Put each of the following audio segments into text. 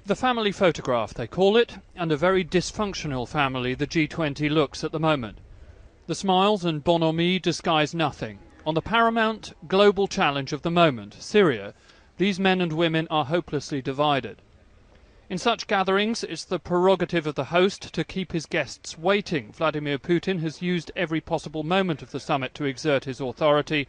The family photograph, they call it, and a very dysfunctional family the G20 looks at the moment. The smiles and bonhomie disguise nothing. On the paramount global challenge of the moment, Syria, these men and women are hopelessly divided. In such gatherings, it's the prerogative of the host to keep his guests waiting. Vladimir Putin has used every possible moment of the summit to exert his authority.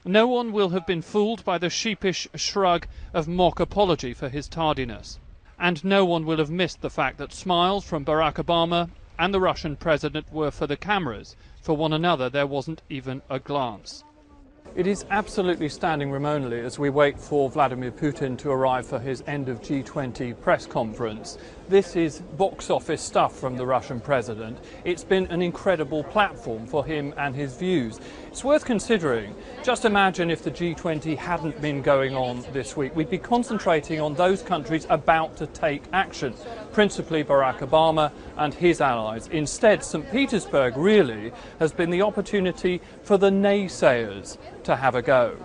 No one will have been fooled by the sheepish shrug of mock apology for his tardiness. And no one will have missed the fact that smiles from Barack Obama and the Russian president were for the cameras. For one another, there wasn't even a glance. It is absolutely standing room only as we wait for Vladimir Putin to arrive for his end of G20 press conference. This is box office stuff from the Russian president. It's been an incredible platform for him and his views. It's worth considering. Just imagine if the G20 hadn't been going on this week. We'd be concentrating on those countries about to take action, principally Barack Obama and his allies. Instead, St. Petersburg really has been the opportunity for the naysayers to have a go.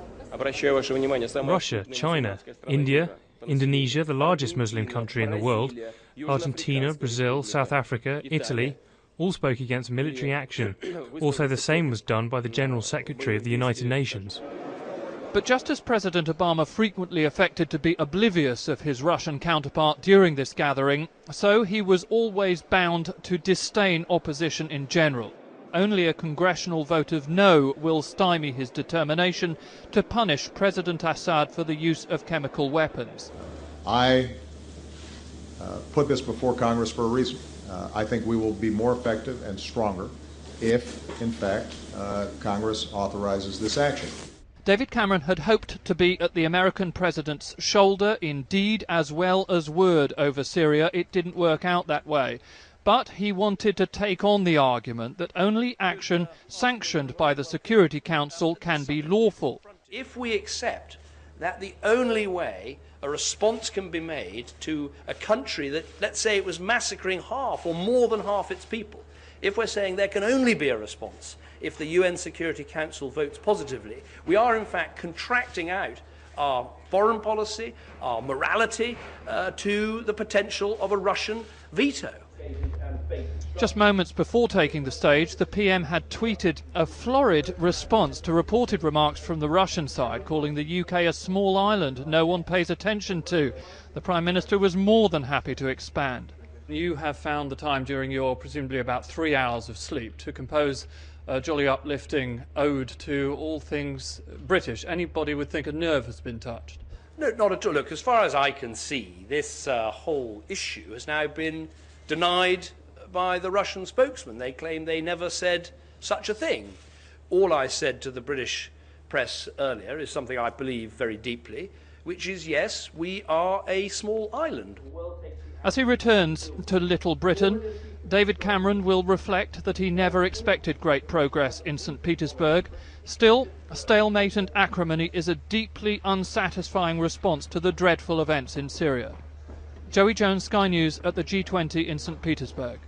Russia, China, India, Indonesia, the largest Muslim country in the world, Argentina, Brazil, South Africa, Italy, all spoke against military action. Also, the same was done by the General Secretary of the United Nations. But just as President Obama frequently affected to be oblivious of his Russian counterpart during this gathering, so he was always bound to disdain opposition in general. Only a congressional vote of no will stymie his determination to punish President Assad for the use of chemical weapons. I put this before Congress for a reason. I think we will be more effective and stronger if, in fact, Congress authorizes this action. David Cameron had hoped to be at the American president's shoulder in deed as well as word over Syria. It didn't work out that way. But he wanted to take on the argument that only action sanctioned by the Security Council can be lawful. If we accept that the only way a response can be made to a country that, let's say, it was massacring half or more than half its people, if we're saying there can only be a response if the UN Security Council votes positively, we are in fact contracting out our foreign policy, our morality, to the potential of a Russian veto. Just moments before taking the stage, the PM had tweeted a florid response to reported remarks from the Russian side, calling the UK a small island no one pays attention to. The Prime Minister was more than happy to expand. You have found the time during your presumably about 3 hours of sleep to compose a jolly uplifting ode to all things British. Anybody would think a nerve has been touched. No, not at all. Look, as far as I can see, this whole issue has now been denied by the Russian spokesman. They claim they never said such a thing. All I said to the British press earlier is something I believe very deeply, which is, yes, we are a small island. As he returns to Little Britain, David Cameron will reflect that he never expected great progress in St. Petersburg. Still, stalemate and acrimony is a deeply unsatisfying response to the dreadful events in Syria. Joey Jones, Sky News at the G20 in St. Petersburg.